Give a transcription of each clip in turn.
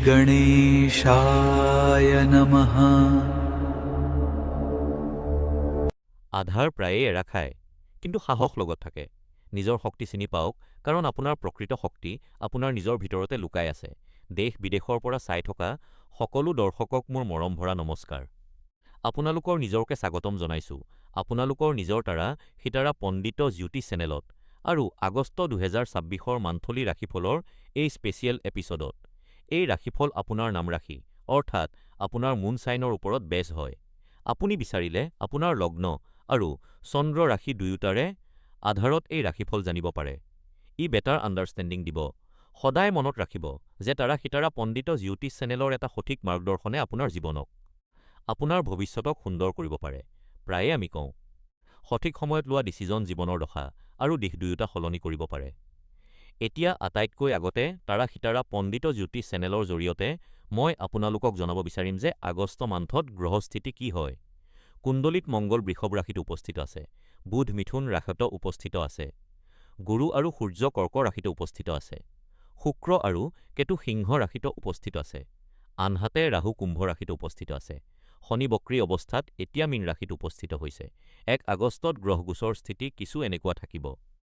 শ্ৰীগণেশায় নমঃ। আধাৰ প্ৰায়ে এৰা খায়, কিন্তু সাহস লগত থাকে। নিজৰ শক্তি চিনি পাওক, কাৰণ আপোনাৰ প্ৰকৃত শক্তি আপোনাৰ নিজৰ ভিতৰতে লুকাই আছে। দেশ-বিদেশৰ পৰা চাই থকা সকলো দৰ্শকক মোৰ মৰম ভৰা নমস্কাৰ। আপোনালোকৰ নিজৰকে স্বাগতম জনাইছো আপোনালোকৰ নিজৰ তাৰা সিতাৰা পণ্ডিত জ্যোতি চেনেলত আৰু আগষ্ট ২০২৬-ৰ মান্থলি ৰাশিফলৰ এই স্পেচিয়েল এপিছডত। এই ৰাশিফল আপোনাৰ নাম ৰাশি, অৰ্থাৎ আপোনাৰ মুন চাইনৰ ওপৰত বেছ হয়। আপুনি বিচাৰিলে আপোনাৰ লগ্ন আৰু চন্দ্ৰ ৰাশি দুয়োটাৰে আধাৰত এই ৰাশিফল জানিব পাৰে। ই বেটাৰ আণ্ডাৰষ্টেণ্ডিং দিব। সদায় মনত ৰাখিব যে তাৰা সিতাৰা পণ্ডিত জ্যোতিষ চেনেলৰ এটা সঠিক মাৰ্গদৰ্শনে আপোনাৰ জীৱনক, আপোনাৰ ভৱিষ্যতক সুন্দৰ কৰিব পাৰে। প্ৰায়ে আমি কওঁ, সঠিক সময়ত লোৱা ডিচিজন জীৱনৰ দশা আৰু দিশ দুয়োটা সলনি কৰিব পাৰে। এতিয়া আটাইতকৈ আগতে তাৰা সিতাৰা পণ্ডিত জ্যোতিষ চেনেলৰ জৰিয়তে মই আপোনালোকক জনাব বিচাৰিম যে আগষ্ট মান্থত গ্ৰহস্থিতি কি হয়। কুণ্ডলিত মংগল বৃষভ ৰাশিত উপস্থিত আছে, বুধ মিথুন ৰাশিত উপস্থিত আছে, গুৰু আৰু সূৰ্য কৰ্ক ৰাশিত উপস্থিত আছে, শুক্ৰ আৰু কেতু সিংহ ৰাশিত উপস্থিত আছে, আনহাতে ৰাহু কুম্ভ ৰাশিত উপস্থিত আছে। শনি বক্ৰী অৱস্থাত এতিয়া মীন ৰাশিত উপস্থিত হৈছে। ১ আগষ্টত গ্ৰহগোচৰ স্থিতি কিছু এনেকুৱা থাকিব।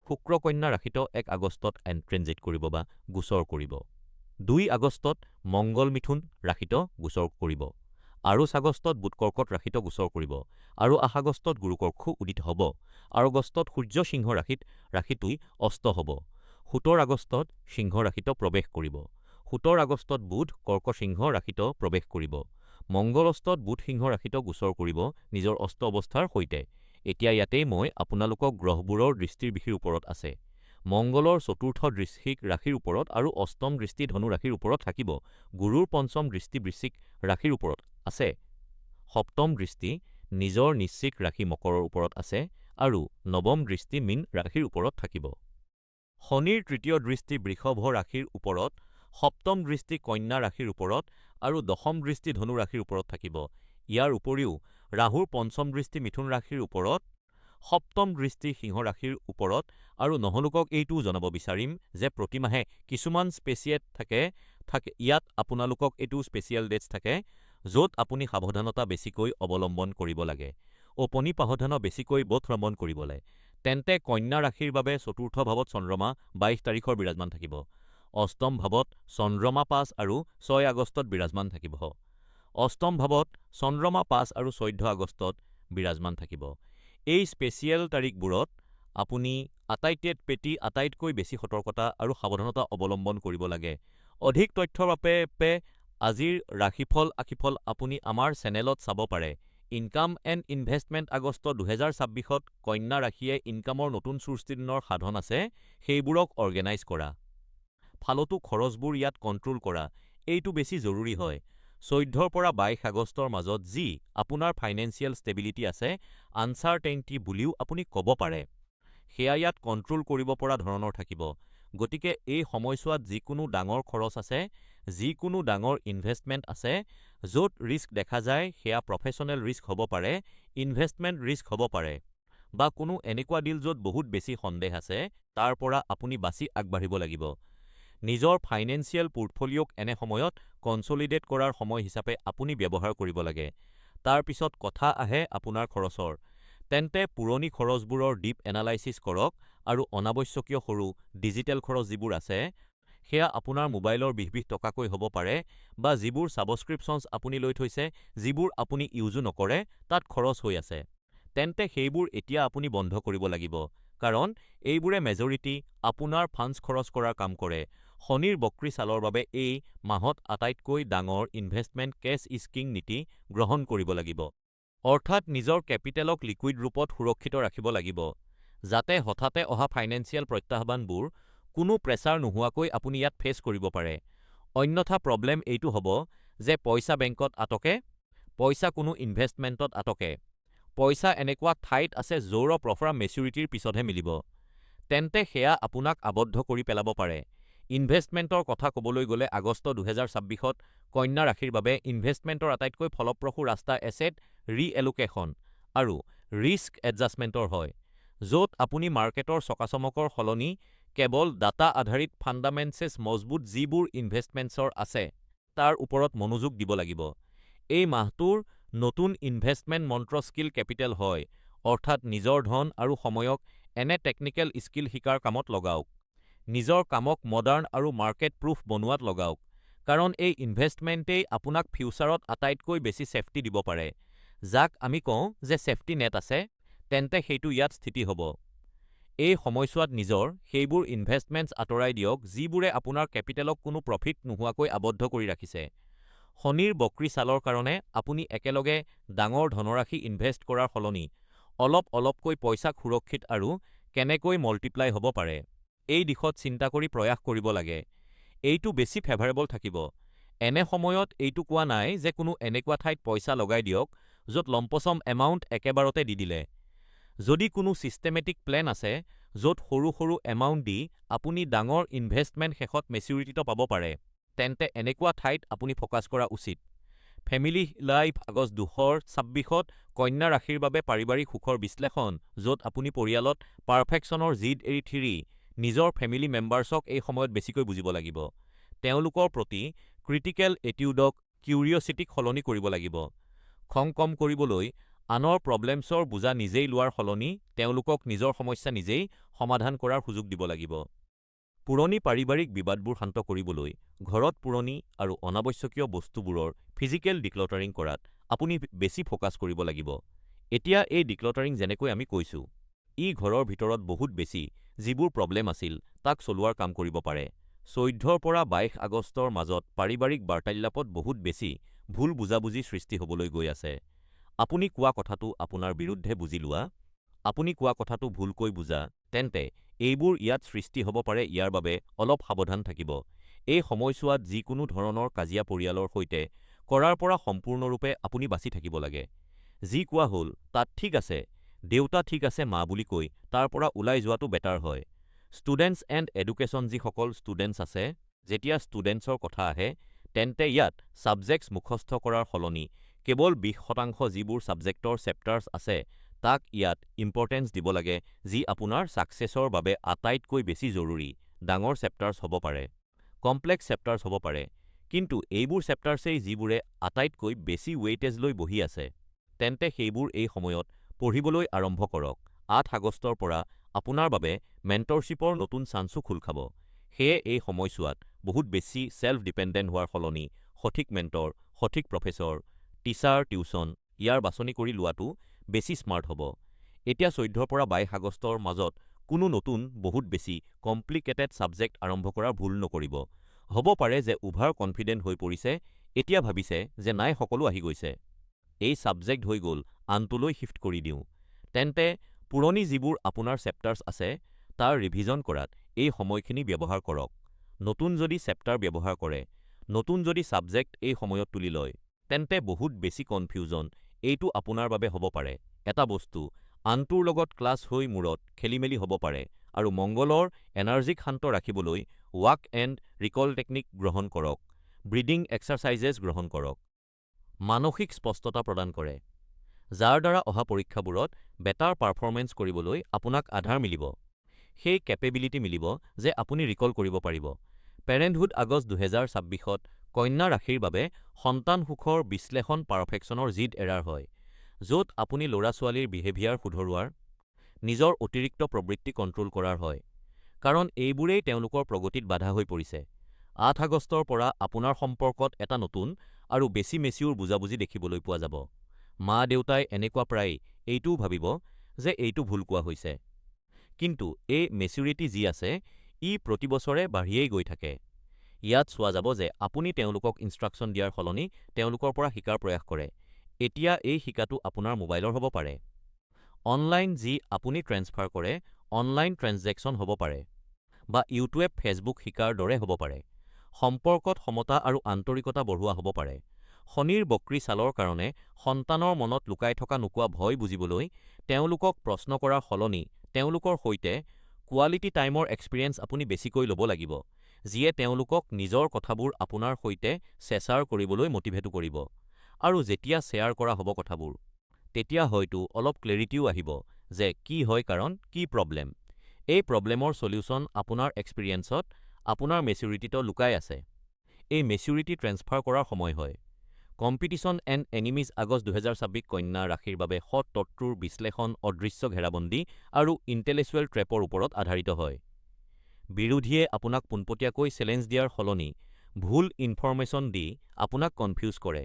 শুক্ৰ কন্যা ৰাশিত ১ আগষ্টত ট্ৰেনজিট কৰিব বা গোচৰ কৰিব। ২ আগষ্টত মংগল মিথুন ৰাশিত গোচৰ কৰিব। আৰু আগষ্টত বুধ কৰ্কট ৰাশিত গোচৰ কৰিব। আৰু আগষ্টত গুৰু কৰ্কো উদিত হ'ব। আৰু আগষ্টত সূৰ্য সিংহ ৰাশিটোই অস্ত হ'ব। ১৭ আগষ্টত সিংহ ৰাশিত প্ৰৱেশ কৰিব। ১৭ আগষ্টত বুধ কৰ্ক সিংহ ৰাশিত প্ৰৱেশ কৰিব। মংগল অষ্টত বুধ সিংহ ৰাশিত গোচৰ কৰিব নিজৰ অস্ত অৱস্থাৰ সৈতে। এতিয়া ইয়াতেই মই আপোনালোকক গ্ৰহবোৰৰ দৃষ্টিৰ বিষিৰ ওপৰত আছে। মংগলৰ চতুৰ্থ দৃষ্টি ৰাশিৰ ওপৰত আৰু অষ্টম দৃষ্টি ধনু ৰাশিৰ ওপৰত থাকিব। গুৰুৰ পঞ্চম দৃষ্টি বৃশ্চিক ৰাশিৰ ওপৰত আছে। সপ্তম দৃষ্টি নিজৰ নিশ্চিক ৰাশি মকৰৰ ওপৰত আছে আৰু নৱম দৃষ্টি মীন ৰাশিৰ ওপৰত থাকিব। শনিৰ তৃতীয় দৃষ্টি বৃষভ ৰাশিৰ ওপৰত, সপ্তম দৃষ্টি কন্যা ৰাশিৰ ওপৰত আৰু দশম দৃষ্টি ধনু ৰাশিৰ ওপৰত থাকিব। ইয়াৰ উপৰিও ৰাহুৰ পঞ্চম দৃষ্টি মিথুন ৰাশিৰ ওপৰত, সপ্তম দৃষ্টি সিংহ ৰাশিৰ ওপৰত আৰু নহলোকক এইটোও জনাব বিচাৰিম যে প্ৰতিমাহে কিছুমান স্পেচিয়েট থাকে ইয়াত আপোনালোকক এইটো স্পেচিয়েল ডেটছ থাকে য'ত আপুনি সাৱধানতা বেছিকৈ অৱলম্বন কৰিব লাগে। অপনি পাৱধান বেছিকৈ বোধ ভ্ৰমণ কৰিব লাগে। তেন্তে কন্যা ৰাশিৰ বাবে চতুৰ্থ ভাৱত চন্দ্ৰমা ২২ তাৰিখৰ বিৰাজমান থাকিব। অষ্টম ভাৱত চন্দ্ৰমা ৫ আৰু ৬ আগষ্টত বিৰাজমান থাকিব। অষ্টম ভাৱত চন্দ্ৰমা ৫ আৰু ১৪ আগষ্টত বিৰাজমান থাকিব। এই স্পেচিয়েল তাৰিখবোৰত আপুনি আটাইতকৈ বেছি সতৰ্কতা আৰু সাৱধানতা অৱলম্বন কৰিব লাগে। অধিক তথ্যৰ বাবে আজিৰ ৰাশিফল আপুনি আমাৰ চেনেলত চাব পাৰে। ইনকাম এণ্ড ইনভেষ্টমেণ্ট আগষ্ট ২০২৬ত কন্যা ৰাশিয়ে ইনকামৰ নতুন চোৰ্চিনৰ সাধন আছে, সেইবোৰক অৰ্গেনাইজ কৰা। ফালতু খৰচবোৰ ইয়াত কণ্ট্ৰল কৰা, এইটো বেছি জৰুৰী হয়। ১৪ৰ পৰা ২২ আগষ্টৰ মাজত যি আপোনাৰ ফাইনেন্সিয়েল ষ্টেবিলিটি আছে, আনচাৰ্টেইনিটি বুলিও আপুনি ক'ব পাৰে, সেয়া ইয়াত কণ্ট্ৰল কৰিব পৰা ধৰণৰ থাকিব। গতিকে এই সময়ছোৱাত যিকোনো ডাঙৰ খৰচ আছে, যিকোনো ডাঙৰ ইনভেষ্টমেণ্ট আছে, য'ত ৰিস্ক দেখা যায় সেয়া প্ৰফেশ্যনেল ৰিস্ক হ'ব পাৰে, ইনভেষ্টমেণ্ট ৰিস্ক হ'ব পাৰে, বা কোনো এনেকুৱা ডিল য'ত বহুত বেছি সন্দেহ আছে, তাৰ পৰা আপুনি বাছি আগবাঢ়িব লাগিব। নিজৰ ফাইনেন্সিয়েল পোৰ্টফলিঅ'ক এনে সময়ত কনচলিডেট কৰাৰ সময় হিচাপে আপুনি ব্যৱহাৰ কৰিব লাগে। তাৰ পিছত কথা আহে আপোনাৰ খৰচৰ। তেন্তে পুৰণি খৰচবোৰৰ ডিপ এনালাইচিছ কৰক আৰু অনাৱশ্যকীয় সৰু ডিজিটেল খৰচ যিবোৰ আছে, সেয়া আপোনাৰ মোবাইলৰ ২০-২০ টকাকৈ হ'ব পাৰে, বা যিবোৰ ছাবস্ক্ৰিপশ্যনছ আপুনি লৈ থৈছে, যিবোৰ আপুনি ইউজো নকৰে, তাত খৰচ হৈ আছে। তেন্তে সেইবোৰ এতিয়া আপুনি বন্ধ কৰিব লাগিব, কাৰণ এইবোৰে মেজৰিটি আপোনাৰ ফাণ্ডছ খৰচ কৰাৰ কাম কৰে। শনিৰ বক্ৰী চালৰ বাবে এই মাহত আটাইতকৈ ডাঙৰ ইনভেষ্টমেণ্ট কেছ ইজ কিং নীতি গ্ৰহণ কৰিব লাগিব। অৰ্থাৎ নিজৰ কেপিটেলক লিকুইড ৰূপত সুৰক্ষিত ৰাখিব লাগিব, যাতে হঠাতে অহা ফাইনেন্সিয়েল প্ৰত্যাহ্বানবোৰ কোনো প্ৰেছাৰ নোহোৱাকৈ আপুনি ইয়াত ফেচ কৰিব পাৰে। অন্যথা প্ৰব্লেম এইটো হ'ব যে পইচা বেংকত আটকে, পইচা কোনো ইনভেষ্টমেণ্টত আটকে, পইচা এনেকুৱা ঠাইত আছে য'ৰ প্ৰপাৰ মেচুৰিটিৰ পিছতহে মিলিব। তেন্তে সেয়া আপোনাক আবদ্ধ কৰি পেলাব পাৰে। ইনভেষ্টমেণ্টৰ কথা ক'বলৈ গ'লে আগষ্ট ২০২৬ত কন্যা ৰাশিৰ বাবে ইনভেষ্টমেণ্টৰ আটাইতকৈ ফলপ্ৰসূ ৰাস্তা এছেট ৰিএলোকেশ্যন আৰু ৰিস্ক এডজাষ্টমেণ্টৰ হয়, য'ত আপুনি মাৰ্কেটৰ চকাচমকৰ সলনি কেৱল ডাটা আধাৰিত ফাণ্ডামেণ্টছ মজবুত যিবোৰ ইনভেষ্টমেণ্টছৰ আছে তাৰ ওপৰত মনোযোগ দিব লাগিব। এই মাহটোৰ নতুন ইনভেষ্টমেণ্ট মন্ত্ৰ স্কিল কেপিটেল হয়, অৰ্থাৎ নিজৰ ধন আৰু সময়ক এনে টেকনিকেল স্কিল শিকাৰ কামত লগাওক। নিজৰ কামক মডাৰ্ণ আৰু মাৰ্কেট প্ৰুফ বনোৱাত লগাওক, কাৰণ এই ইনভেষ্টমেণ্টেই আপোনাক ফিউচাৰত আটাইতকৈ বেছি ছেফটি দিব পাৰে। যাক আমি কওঁ যে ছেফটি নেট আছে, তেন্তে সেইটো ইয়াত স্থিতি হ'ব। এই সময়ছোৱাত নিজৰ সেইবোৰ ইনভেষ্টমেণ্টছ আঁতৰাই দিয়ক যিবোৰে আপোনাৰ কেপিটেলক কোনো প্ৰফিট নোহোৱাকৈ আবদ্ধ কৰি ৰাখিছে। শনিৰ বক্ৰী চালৰ কাৰণে আপুনি একেলগে ডাঙৰ ধনৰাশি ইনভেষ্ট কৰাৰ সলনি অলপ অলপকৈ পইচাক সুৰক্ষিত আৰু কেনেকৈ মল্টিপ্লাই হ'ব পাৰে, এই দিশত চিন্তা কৰি প্ৰয়াস কৰিব লাগে। এইটো বেছি ফেভাৰেবল থাকিব। এনে সময়ত এইটো কোৱা নাই যে কোনো এনেকুৱা ঠাইত পইচা লগাই দিয়ক য'ত লম্পচম এমাউণ্ট একেবাৰতে দি দিলে। যদি কোনো ছিষ্টেমেটিক প্লেন আছে য'ত সৰু সৰু এমাউণ্ট দি আপুনি ডাঙৰ ইনভেষ্টমেণ্ট শেষত মেচিউৰিটিটো পাব পাৰে, তেন্তে এনেকুৱা ঠাইত আপুনি ফ'কাছ কৰা উচিত। ফেমিলি লাইফ আগষ্ট ২০২৬ত কন্যা ৰাশিৰ বাবে পাৰিবাৰিক সুখৰ বিশ্লেষণ, য'ত আপুনি পৰিয়ালত পাৰফেকশ্যনৰ জিদ এৰি থিৰি নিজৰ ফেমিলি মেম্বাৰ্ছক এই সময়ত বেছিকৈ বুজিব লাগিব। তেওঁলোকৰ প্ৰতি ক্ৰিটিকেল এটিউডক কিউৰিঅচিটিক সলনি কৰিব লাগিব। খং কম কৰিবলৈ আনৰ প্ৰব্লেমছৰ বুজা নিজেই লোৱাৰ সলনি তেওঁলোকক নিজৰ সমস্যা নিজেই সমাধান কৰাৰ সুযোগ দিব লাগিব। পুৰণি পাৰিবাৰিক বিবাদবোৰ শান্ত কৰিবলৈ ঘৰত পুৰণি আৰু অনাৱশ্যকীয় বস্তুবোৰৰ ফিজিকেল ডিক্লটাৰিং কৰাত আপুনি বেছি ফ'কাছ কৰিব লাগিব। এতিয়া এই ডিক্লটাৰিং যেনেকৈ আমি কৈছোঁ, ই ঘৰৰ ভিতৰত বহুত বেছি যিবোৰ প্ৰব্লেম আছিল তাক চলোৱাৰ কাম কৰিব পাৰে। ১৪ৰ পৰা ২২ আগষ্টৰ মাজত পাৰিবাৰিক বাৰ্তালাপত বহুত বেছি ভুল বুজাবুজি সৃষ্টি হ'বলৈ গৈ আছে। আপুনি কোৱা কথাটো আপোনাৰ বিৰুদ্ধে বুজি লোৱা, আপুনি কোৱা কথাটো ভুলকৈ বুজা, তেন্তে এইবোৰ ইয়াত সৃষ্টি হ'ব পাৰে। ইয়াৰ বাবে অলপ সাৱধান থাকিব। এই সময়ছোৱাত যিকোনো ধৰণৰ কাজিয়া পৰিয়ালৰ সৈতে কৰাৰ পৰা সম্পূৰ্ণৰূপে আপুনি বাচি থাকিব লাগে। যি কোৱা হ'ল তাত ঠিক আছে, দেউতা ঠিক আছে মা বুলি কৈ তাৰ পৰা ওলাই যোৱাটো বেটাৰ হয়। ষ্টুডেণ্টছ এণ্ড এডুকেশ্যন যিসকল ষ্টুডেণ্টছ আছে, যেতিয়া ষ্টুডেণ্টছৰ কথা আহে, তেন্তে ইয়াত ছাবজেক্টছ মুখস্থ কৰাৰ সলনি কেৱল ২০% যিবোৰ ছাবজেক্টৰ চেপ্টাৰ্ছ আছে তাক ইয়াত ইম্পৰ্টেঞ্চ দিব লাগে, যি আপোনাৰ ছাকচেছৰ বাবে আটাইতকৈ বেছি জৰুৰী। ডাঙৰ চেপ্টাৰ্ছ হ'ব পাৰে, কমপ্লেক্স চেপ্টাৰ্ছ হ'ব পাৰে, কিন্তু এইবোৰ চেপ্টাৰ্ছেই যিবোৰে আটাইতকৈ বেছি ৱেইটেজ লৈ বহি আছে, তেন্তে সেইবোৰ এই সময়ত পঢ়িবলৈ আৰম্ভ কৰক। ৮ আগষ্টৰ পৰা আপোনাৰ বাবে মেণ্টৰশ্বিপৰ নতুন চান্সো খোল খাব। সেয়ে এই সময়ছোৱাত বহুত বেছি ছেল্ফ ডিপেণ্ডেণ্ট হোৱাৰ সলনি সঠিক মেণ্টৰ, সঠিক প্ৰফেচৰ, টিচাৰ, টিউচন ইয়াৰ বাছনি কৰি লোৱাটো বেছি স্মাৰ্ট হ'ব। এতিয়া ১৪ৰ পৰা ২২ আগষ্টৰ মাজত কোনো নতুন বহুত বেছি কমপ্লিকেটেড ছাবজেক্ট আৰম্ভ কৰাৰ ভুল নকৰিব। হ'ব পাৰে যে অ'ভাৰ কনফিডেণ্ট হৈ পৰিছে, এতিয়া ভাবিছে যে নাই সকলো আহি গৈছে, এই ছাবজেক্ট হৈ গ'ল, আনটোলৈ শিফ্ট কৰি দিওঁ। তেন্তে পুৰণি যিবোৰ আপোনাৰ চেপ্টাৰ্ছ আছে তাৰ ৰিভিজন কৰাত এই সময়খিনি ব্যৱহাৰ কৰক। নতুন যদি চেপ্টাৰ ব্যৱহাৰ কৰে, নতুন যদি ছাবজেক্ট এই সময়ত তুলি লয়, তেন্তে বহুত বেছি কনফিউজন এইটো আপোনাৰ বাবে হ'ব পাৰে। এটা বস্তু আনটোৰ লগত ক্লাছ হৈ মূৰত খেলিমেলি হ'ব পাৰে, আৰু মংগলৰ এনাৰ্জিক শান্ত ৰাখিবলৈ ৱাক এণ্ড ৰিকল টেকনিক গ্ৰহণ কৰক, ব্ৰিডিং এক্সাৰচাইজেছ গ্ৰহণ কৰক। মানসিক স্পষ্টতা প্ৰদান কৰে, যাৰ দ্বাৰা অহা পৰীক্ষাবোৰত বেটাৰ পাৰফৰ্মেঞ্চ কৰিবলৈ আপোনাক আধাৰ মিলিব, সেই কেপেবিলিটি মিলিব যে আপুনি ৰিকল কৰিব পাৰিব। পেৰেণ্টহুড আগষ্ট ২০২৬ত কন্যা ৰাশিৰ বাবে সন্তান সুখৰ বিশ্লেষণ পাৰফেকশ্যনৰ জিদ এৰাৰ হয়, য'ত আপুনি ল'ৰা-ছোৱালীৰ বিহেভিয়াৰ শুধৰোৱাৰ, নিজৰ অতিৰিক্ত প্ৰবৃত্তি কণ্ট্ৰল কৰাৰ হয়, কাৰণ এইবোৰেই তেওঁলোকৰ প্ৰগতিত বাধা হৈ পৰিছে। ৮ আগষ্টৰ পৰা আপোনাৰ সম্পৰ্কত এটা নতুন আৰু বেছি মেচিউৰ বুজাবুজি দেখিবলৈ পোৱা যাব। মা-দেউতাই এনেকুৱা প্ৰায় এইটোও ভাবিব যে এইটো ভুল কোৱা হৈছে, কিন্তু এই মেচিউৰিটি যি আছে ই প্ৰতি বছৰে বাঢ়িয়েই গৈ থাকে। ইয়াত চোৱা যাব যে আপুনি তেওঁলোকক ইনষ্ট্ৰাকচন দিয়াৰ সলনি তেওঁলোকৰ পৰা শিকাৰ প্ৰয়াস কৰে। এতিয়া এই শিকাটো আপোনাৰ মোবাইলৰ হ'ব পাৰে, অনলাইন যি আপুনি ট্ৰেন্সফাৰ কৰে, অনলাইন ট্ৰেঞ্জেকশ্যন হ'ব পাৰে, বা ইউটিউব ফেচবুক শিকাৰ দৰে হ'ব পাৰে। সম্পৰ্কত সমতা আৰু আন্তৰিকতা বঢ়োৱা হ'ব পাৰে। শনিৰ বক্ৰী চালৰ কাৰণে সন্তানৰ মনত লুকাই থকা নোকোৱা ভয় বুজিবলৈ তেওঁলোকক প্ৰশ্ন কৰাৰ সলনি তেওঁলোকৰ সৈতে কোৱালিটি টাইমৰ এক্সপিৰিয়েঞ্চ আপুনি বেছিকৈ ল'ব লাগিব, যিয়ে তেওঁলোকক নিজৰ কথাবোৰ আপোনাৰ সৈতে শ্বেয়াৰ কৰিবলৈ মটিভেটো কৰিব। আৰু যেতিয়া শ্বেয়াৰ কৰা হ'ব কথাবোৰ, তেতিয়া হয়তো অলপ ক্লেৰিটিও আহিব যে কি হয়, কাৰণ কি প্ৰব্লেম। এই প্ৰব্লেমৰ চলিউচন আপোনাৰ এক্সপিৰিয়েঞ্চত, আপোনাৰ মেচিউৰিটিত লুকাই আছে। এই মেচিউৰিটি ট্ৰেন্সফাৰ কৰাৰ সময় হয়। কম্পিটিশ্যন এণ্ড এনিমিজ আগষ্ট ২০২৬ কন্যা ৰাশিৰ বাবে সৎ তত্ত্বৰ বিশ্লেষণ অদৃশ্য ঘেৰাবন্দী আৰু ইণ্টেলেচুৱেল ট্ৰেপৰ ওপৰত আধাৰিত হয়। বিৰোধীয়ে আপোনাক পোনপটীয়াকৈ চেলেঞ্জ দিয়াৰ সলনি ভুল ইনফৰমেশ্যন দি আপোনাক কনফিউজ কৰে।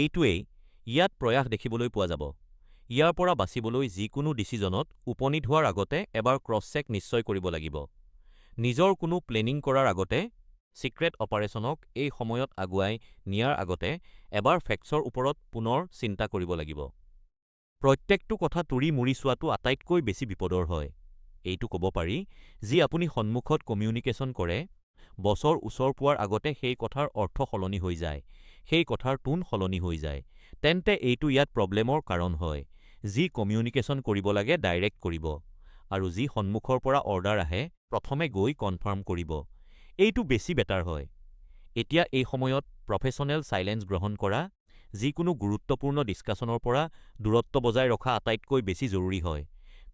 এইটোৱেই ইয়াত প্ৰয়াস দেখিবলৈ পোৱা যাব। ইয়াৰ পৰা বাচিবলৈ যিকোনো ডিচিজনত উপনীত হোৱাৰ আগতে এবাৰ ক্ৰছ চেক নিশ্চয় কৰিব লাগিব। নিজৰ কোনো প্লেনিং কৰাৰ আগতে চিক্ৰেট অপাৰেশ্যনক এই সময়ত আগুৱাই নিয়াৰ আগতে এবাৰ ফেক্টছৰ ওপৰত পুনৰ চিন্তা কৰিব লাগিব। প্ৰত্যেকটো কথা তুৰি মুৰি চোৱাটো আটাইতকৈ বেছি বিপদৰ হয়। এইটো ক'ব পাৰি যি আপুনি সন্মুখত কমিউনিকেশ্যন কৰে, বছৰ ওচৰ পোৱাৰ আগতে সেই কথাৰ অৰ্থ সলনি হৈ যায়, সেই কথাৰ টোন সলনি হৈ যায়, তেন্তে এইটো ইয়াত প্ৰব্লেমৰ কাৰণ হয়। যি কমিউনিকেশ্যন কৰিব লাগে ডাইৰেক্ট কৰিব, আৰু যি সন্মুখৰ পৰা অৰ্ডাৰ আহে প্ৰথমে গৈ কনফাৰ্ম কৰিব। এইটো বেছি বেটাৰ হয়। এতিয়া এই সময়ত প্ৰফেশ্যনেল চাইলেঞ্চ গ্ৰহণ কৰা, যিকোনো গুৰুত্বপূৰ্ণ ডিছকাছনৰ পৰা দূৰত্ব বজাই ৰখা আটাইতকৈ বেছি জৰুৰী হয়।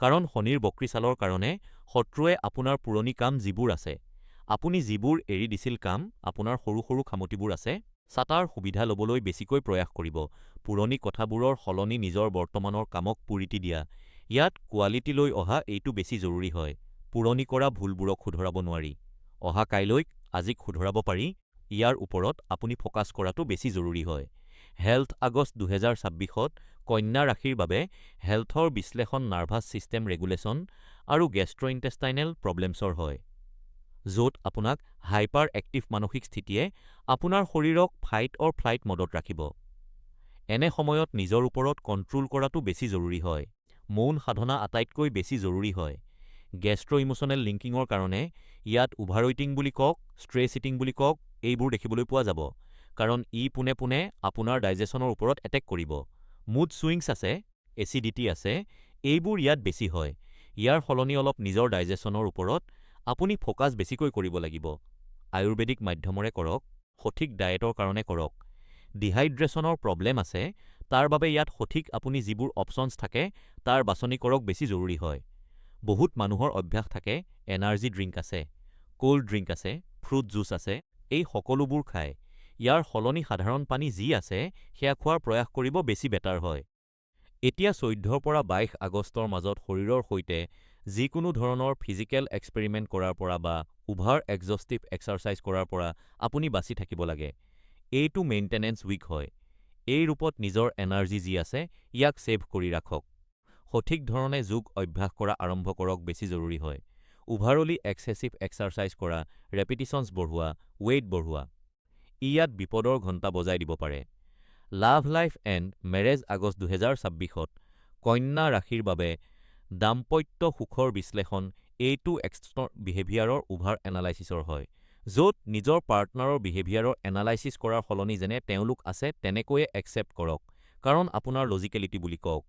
কাৰণ শনিৰ বক্ৰী চালৰ কাৰণে শত্ৰুৱে আপোনাৰ পুৰণি কাম যিবোৰ আছে, আপুনি যিবোৰ এৰি দিছিল কাম, আপোনাৰ সৰু সৰু খামতিবোৰ আছে, ছাটাৰ সুবিধা ল'বলৈ বেছিকৈ প্ৰয়াস কৰিব। পুৰণি কথাবোৰৰ সলনি নিজৰ বৰ্তমানৰ কামক পুৰিটি দিয়া। ইয়াত কোৱালিটি লৈ অহা এইটো বেছি জৰুৰী হয়। পুৰণি কৰা ভুলবোৰক শুধৰাব নোৱাৰি। অহা কাইলৈক আজিক শুধৰাব পাৰি, ইয়াৰ ওপৰত আপুনি ফ'কাছ কৰাটো বেছি জৰুৰী হয়। হেল্থ আগষ্ট ২০২৬ত কন্যা ৰাশিৰ বাবে হেল্থৰ বিশ্লেষণ নাৰ্ভাছ ছিষ্টেম ৰেগুলেশ্যন আৰু গেষ্ট্ৰইণ্টেষ্টাইনেল প্ৰব্লেমছৰ হয়, য'ত আপোনাক হাইপাৰ এক্টিভ মানসিক স্থিতিয়ে আপোনাৰ শৰীৰক ফাইট অৰ ফ্লাইট মডত ৰাখিব। এনে সময়ত নিজৰ ওপৰত কণ্ট্ৰোল কৰাটো বেছি জৰুৰী হয়। মৌন সাধনা আটাইতকৈ বেছি জৰুৰী হয়। গেষ্ট্ৰ-ইমোচনেল লিংকিঙৰ কাৰণে ইয়াত অভাৰইটিং বুলি কওক, ষ্ট্ৰেছ ইটিং বুলি কওক, এইবোৰ দেখিবলৈ পোৱা যাব, কাৰণ ই পোনে পোনে আপোনাৰ ডাইজেশ্যনৰ ওপৰত এটেক কৰিব। মুড ছুইংছ আছে, এচিডিটি আছে, এইবোৰ ইয়াত বেছি হয়। ইয়াৰ সলনি অলপ নিজৰ ডাইজেশ্যনৰ ওপৰত আপুনি ফ'কাছ বেছিকৈ কৰিব লাগিব। আয়ুৰ্বেদিক মাধ্যমৰে কৰক, সঠিক ডায়েটৰ কাৰণে কৰক। ডিহাইড্ৰেশ্যনৰ প্ৰব্লেম আছে, তাৰ বাবে ইয়াত সঠিক আপুনি যিবোৰ অপশ্যনছ থাকে তাৰ বাছনি কৰক বেছি জৰুৰী হয়। বহুত মানুহৰ অভ্যাস থাকে, এনাৰ্জি ড্ৰিংক আছে, ক'ল্ড ড্ৰিংক আছে, ফ্ৰুট জুচ আছে, এই সকলোবোৰ খায়। ইয়াৰ সলনি সাধাৰণ পানী যি আছে সেয়া খোৱাৰ প্ৰয়াস কৰিব বেছি বেটাৰ হয়। এতিয়া ১৪ৰ পৰা ২২ আগষ্টৰ মাজত শৰীৰৰ সৈতে যিকোনো ধৰণৰ ফিজিকেল এক্সপেৰিমেণ্ট কৰাৰ পৰা বা অভাৰ এক্সজষ্টিভ এক্সাৰচাইজ কৰাৰ পৰা আপুনি বাচি থাকিব লাগে। এইটো মেইনটেনেঞ্চ উইক হয়। এই ৰূপত নিজৰ এনাৰ্জি যি আছে ইয়াক ছেভ কৰি ৰাখক। সঠিক ধৰণে যোগ অভ্যাস কৰা আৰম্ভ কৰক বেছি জৰুৰী হয়। ওভাৰলি এক্সেছিভ এক্সাৰচাইজ কৰা, ৰেপিটিশ্যনছ বঢ়োৱা, ৱেইট বঢ়োৱা, ই ইয়াত বিপদৰ ঘণ্টা বজাই দিব পাৰে। Love life and marriage August ২০২৬ত কন্যা ৰাশিৰ বাবে দাম্পত্য সুখৰ বিশ্লেষণ এইটো এক্সটাৰ্নেল বিহেভিয়াৰৰ অভাৰ এনালাইচিছৰ হয়, য'ত নিজৰ পাৰ্টনাৰৰ বিহেভিয়াৰৰ এনালাইচিছ কৰাৰ সলনি যেনে তেওঁলোক আছে তেনেকৈয়ে একচেপ্ট কৰক, কাৰণ আপোনাৰ লজিকেলিটি বুলি কওক,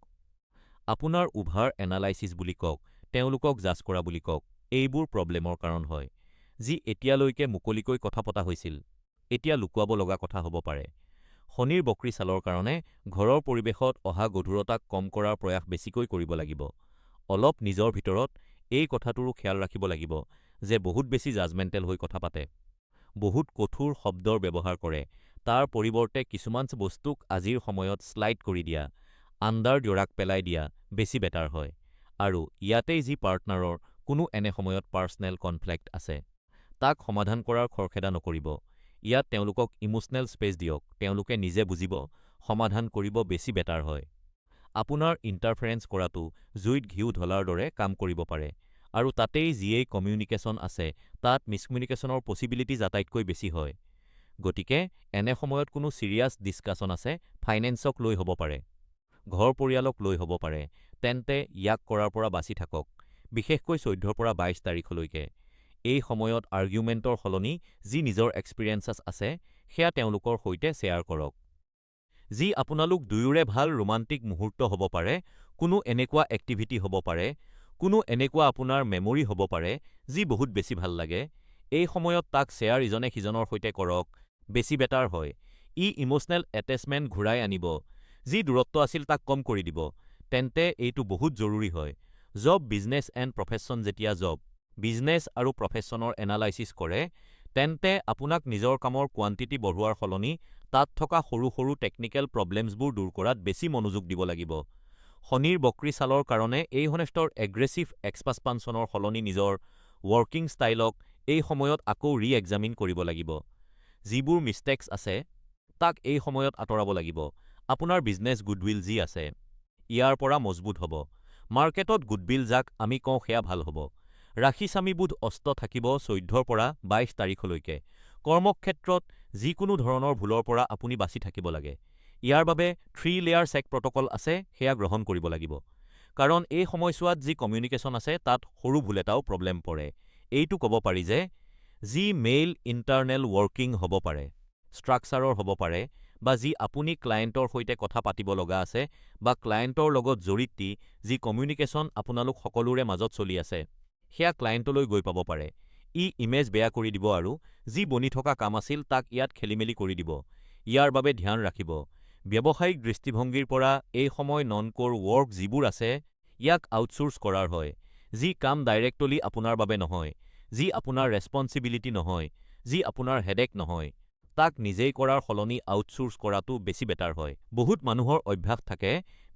আপোনাৰ অভাৰ এনালাইচিছ বুলি কওক, তেওঁলোকক জাজ কৰা বুলি কওক, এইবোৰ প্ৰব্লেমৰ কাৰণ হয়। যি এতিয়ালৈকে মুকলিকৈ কথা পতা হৈছিল, এতিয়া লুকুৱাব লগা কথা হ'ব পাৰে। শনিৰ বক্ৰী চালৰ কাৰণে ঘৰৰ পৰিৱেশত অহা গধুৰতাক কম কৰাৰ প্ৰয়াস বেছিকৈ কৰিব লাগিব। অলপ নিজৰ ভিতৰত এই কথাটোৰো খেয়াল ৰাখিব লাগিব যে বহুত বেছি জাজমেণ্টেল হৈ কথা পাতে, বহুত কঠোৰ শব্দৰ ব্যৱহাৰ কৰে, তাৰ পৰিৱৰ্তে কিছুমান বস্তুক আজিৰ সময়ত শ্লাইড কৰি দিয়া, আণ্ডাৰ দ্য পেলাই দিয়া বেছি বেটাৰ হয়। আৰু ইয়াতেই যি পাৰ্টনাৰৰ কোনো এনে সময়ত পাৰ্চনেল কনফ্লিক্ট আছে, তাক সমাধান কৰাৰ খৰখেদা নকৰিব। ইয়াত তেওঁলোকক ইমোচনেল স্পেচ দিয়ক, তেওঁলোকে নিজে বুজিব, সমাধান কৰিব বেছি বেটাৰ হয়। আপোনাৰ ইণ্টাৰফেৰেঞ্চ কৰাটো জুইত ঘিউ ঢলাৰ দৰে কাম কৰিব পাৰে, আৰু তাতেই যিয়েই কমিউনিকেশ্যন আছে তাত মিছকমিউনিকেশ্যনৰ পচিবিলিটিজ আটাইতকৈ বেছি হয়। গতিকে এনে সময়ত কোনো ছিৰিয়াছ ডিছকাছন আছে, ফাইনেন্সক লৈ হ'ব পাৰে, ঘৰ পৰিয়ালক লৈ হ'ব পাৰে, তেন্তে ইয়াক কৰাৰ পৰা বাচি থাকক, বিশেষকৈ ১৪ৰ পৰা ২২ তাৰিখলৈকে। এই সময়ত আৰ্গুমেণ্টৰ সলনি যি নিজৰ এক্সপিৰিয়েঞ্চেছ আছে সেয়া তেওঁলোকৰ সৈতে শ্বেয়াৰ কৰক। যি আপোনালোক দুয়োৰে ভাল ৰোমান্টিক মুহূৰ্ত হ'ব পাৰে, কোনো এনেকুৱা এক্টিভিটি হ'ব পাৰে, কোনো এনেকুৱা আপোনাৰ মেমৰি হ'ব পাৰে যি বহুত বেছি ভাল লাগে। এই সময়ত তাক শ্বেয়াৰ ইজনে সিজনৰ সৈতে কৰক, বেছি বেটাৰ হয়। ই ইমোচনেল এটেচমেণ্ট ঘূৰাই আনিব, যি দূৰত্ব আছিল তাক কম কৰি দিব। তেন্তে এইটো বহুত জৰুৰী হয়। জব, বিজনেছ এণ্ড প্ৰফেশ্যন যেতিয়া জব, বিজনেছ আৰু প্ৰফেশ্যনৰ এনালাইচিছ কৰে, তেন্তে আপোনাক নিজৰ কামৰ কোৱান্টিটি বঢ়োৱাৰ সলনি তাত থকা সৰু সৰু টেকনিকেল প্ৰব্লেমছবোৰ দূৰ কৰাত বেছি মনোযোগ দিব লাগিব। শনিৰ বক্ৰী চালৰ কাৰণে এই হনেষ্টৰ এগ্ৰেছিভ এক্সপানশ্যনৰ সলনি নিজৰ ৱৰ্কিং ষ্টাইলক এই সময়ত আকৌ ৰি-এক্সামিন কৰিব লাগিব। যিবোৰ মিষ্টেক্স আছে তাক এই সময়ত আঁতৰাব লাগিব। আপোনাৰ বিজনেছ গুডউইল যি আছে ইয়াৰ পৰা মজবুত হ'ব। মাৰ্কেটত গুডবিল যাক আমি কওঁ সেয়া ভাল হ'ব। ৰাশি স্বামীবোধ অস্ত থাকিব ১৪ৰ পৰা ২২ তাৰিখলৈকে। কৰ্মক্ষেত্ৰত যিকোনো ধৰণৰ ভুলৰ পৰা আপুনি বাচি থাকিব লাগে। ইয়াৰ বাবে 3 লেয়াৰ চেক প্ৰট'কল আছে, সেয়া গ্ৰহণ কৰিব লাগিব। কাৰণ এই সময়ছোৱাত যি কমিউনিকেশ্যন আছে তাত সৰু ভুল এটাও প্ৰব্লেম পৰে। এইটো ক'ব পাৰি যে যি মেইল ইণ্টাৰনেল ৱৰ্কিং হ'ব পাৰে, ষ্ট্ৰাকচাৰৰ হ'ব পাৰে, বা যি আপুনি ক্লায়েণ্টৰ সৈতে কথা পাতিব লগা আছে বা ক্লায়েণ্টৰ লগত জড়িত যি কমিউনিকেশ্যন আপোনালোক সকলোৰে মাজত চলি আছে, সেয়া ক্লায়েণ্টলৈ গৈ পাব পাৰে। ই ইমেজ বেয়া কৰি দিব আৰু যি বনি থকা কাম আছিল তাক ইয়াত খেলিমেলি কৰি দিব। ইয়াৰ বাবে ধ্যান ৰাখিব। ব্যৱসায়িক দৃষ্টিভংগীৰ পৰা এই সময় নন-ক'ৰ ৱৰ্ক যিবোৰ আছে ইয়াক আউটচোৰ্চ কৰাৰ হয়। যি কাম ডাইৰেক্টলি আপোনাৰ বাবে নহয়, যি আপোনাৰ ৰেছপন্সিবিলিটি নহয়, যি আপোনাৰ হেডেক নহয়, তাক নিজেই কৰাৰ সলনি আউটচোৰ্চ কৰাটো বেছি বেটাৰ হয়। বহুত মানুহৰ অভ্যাস থাকে,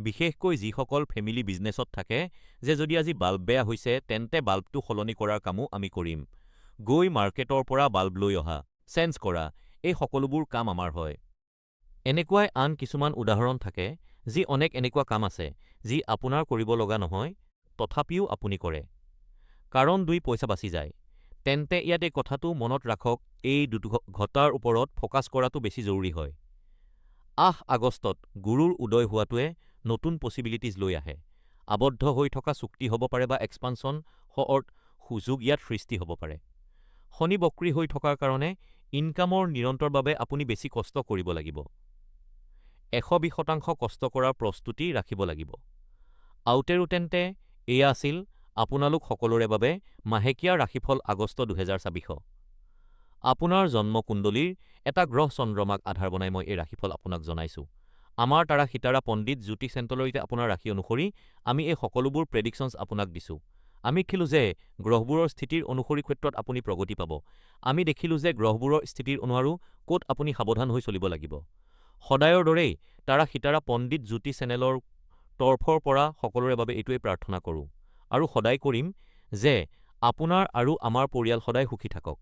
বিশেষকৈ যিসকল ফেমিলি বিজনেছত থাকে, যে যদি আজি বাল্ব বেয়া হৈছে তেন্তে বাল্বটো সলনি কৰাৰ কামো আমি কৰিম। গৈ মাৰ্কেটৰ পৰা বাল্ব লৈ অহা, চেঞ্জ কৰা, এই সকলোবোৰ কাম আমাৰ হয়। এনেকুৱাই আন কিছুমান উদাহৰণ থাকে যি অনেক এনেকুৱা কাম আছে যি আপোনাৰ কৰিব লগা নহয়, তথাপিও আপুনি কৰে। কাৰণ ২ পইচা বাচি যায়। তেন্তে ইয়াত এই কথাটো মনত ৰাখক, এই দুটো ঘটাৰ ওপৰত ফ'কাছ কৰাটো বেছি জৰুৰী হয়। ৮ আগষ্টত গুৰুৰ উদয় হোৱাটোৱে নতুন পচিবিলিটিজ লৈ আহে। আবদ্ধ হৈ থকা চুক্তি হ'ব পাৰে বা এক্সপানশ্যন সুযোগ ইয়াত সৃষ্টি হ'ব পাৰে। শনি বক্ৰী হৈ থকাৰ কাৰণে ইনকামৰ নিৰন্তৰ বাবে আপুনি বেছি কষ্ট কৰিব লাগিব। ১২০% কষ্ট কৰাৰ প্ৰস্তুতি ৰাখিব লাগিব। আউটেৰো তেন্তে এয়া আছিল আপোনালোক সকলোৰে বাবে মাহেকীয়া ৰাশিফল আগষ্ট ২০২৬। আপোনাৰ জন্ম কুণ্ডলীৰ এটা গ্ৰহ চন্দ্ৰমাক আধাৰ বনাই মই এই ৰাশিফল আপোনাক জনাইছোঁ। আমাৰ তাৰা সিতাৰা পণ্ডিত জ্যোতিষ চেণ্ট্ৰেলতে আপোনাৰ ৰাশি অনুসৰি আমি এই সকলোবোৰ প্ৰেডিকশ্যনছ আপোনাক দিছোঁ। আমি দেখিলোঁ যে গ্ৰহবোৰৰ স্থিতিৰ অনুসৰি ক্ষেত্ৰত আপুনি প্ৰগতি পাব। আমি দেখিলোঁ যে গ্ৰহবোৰৰ স্থিতিৰ অনুসাৰো ক'ত আপুনি সাৱধান হৈ চলিব লাগিব। সদায়ৰ দৰেই তাৰা সিতাৰা পণ্ডিত জ্যোতি চেনেলৰ তৰফৰ পৰা সকলোৰে বাবে এইটোৱেই প্ৰাৰ্থনা কৰোঁ আৰু সদায় কৰিম যে আপোনাৰ আৰু আমাৰ পৰিয়াল সদায় সুখী থাকক,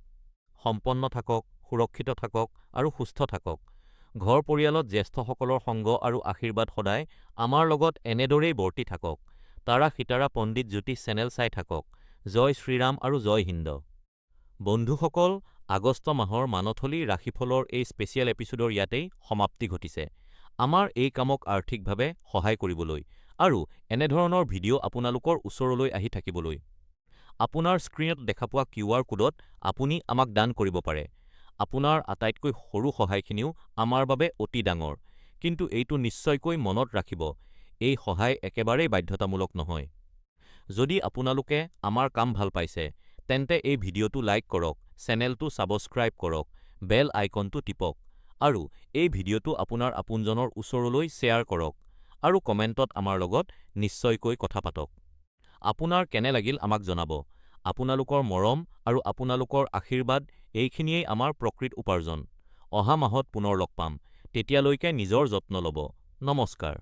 সম্পন্ন থাকক, সুৰক্ষিত থাকক আৰু সুস্থ থাকক। ঘৰ পৰিয়ালত জ্যেষ্ঠসকলৰ সংগ আৰু আশীৰ্বাদ সদায় আমাৰ লগত এনেদৰেই বৰ্তি থাকক। তাৰা সিতাৰা পণ্ডিত জ্যোতিষ চেনেল চাই থাকক। জয় শ্ৰীৰাম আৰু জয় হিন্দ। বন্ধুসকল, আগষ্ট মাহৰ মানথলি ৰাশিফলৰ এই স্পেচিয়েল এপিছোডৰ ইয়াতেই সমাপ্তি ঘটিছে। আমাৰ এই কামক আৰ্থিকভাৱে সহায় কৰিবলৈ আৰু এনেধৰণৰ ভিডিঅ' আপোনালোকৰ ওচৰলৈ আহি থাকিবলৈ আপোনাৰ স্ক্ৰীনত দেখা পোৱা QR কোডত আপুনি আমাক দান কৰিব পাৰে। আপোনাৰ আটাইতকৈ সৰু সহায়খিনিও আমাৰ বাবে অতি ডাঙৰ। কিন্তু এইটো নিশ্চয়কৈ মনত ৰাখিব, এই সহায় একেবাৰেই বাধ্যতামূলক নহয়। যদি আপোনালোকে আমাৰ কাম ভাল পাইছে, তেন্তে এই ভিডিঅ'টো লাইক কৰক, চেনেলটো ছাবস্ক্ৰাইব কৰক, বেল আইকনটো টিপক আৰু এই ভিডিঅ'টো আপোনাৰ আপোনজনৰ ওচৰলৈ শ্বেয়াৰ কৰক আৰু কমেণ্টত আমাৰ লগত নিশ্চয়কৈ কথা পাতক। আপোনাৰ কেনে লাগিল আমাক জনাব। আপোনালোকৰ মৰম আৰু আপোনালোকৰ আশীৰ্বাদ এইখিনিয়েই আমাৰ প্ৰকৃত উপাৰ্জন। অহা মাহত পুনৰ লগ পাম। তেতিয়ালৈকে নিজৰ যত্ন ল'ব। নমস্কাৰ।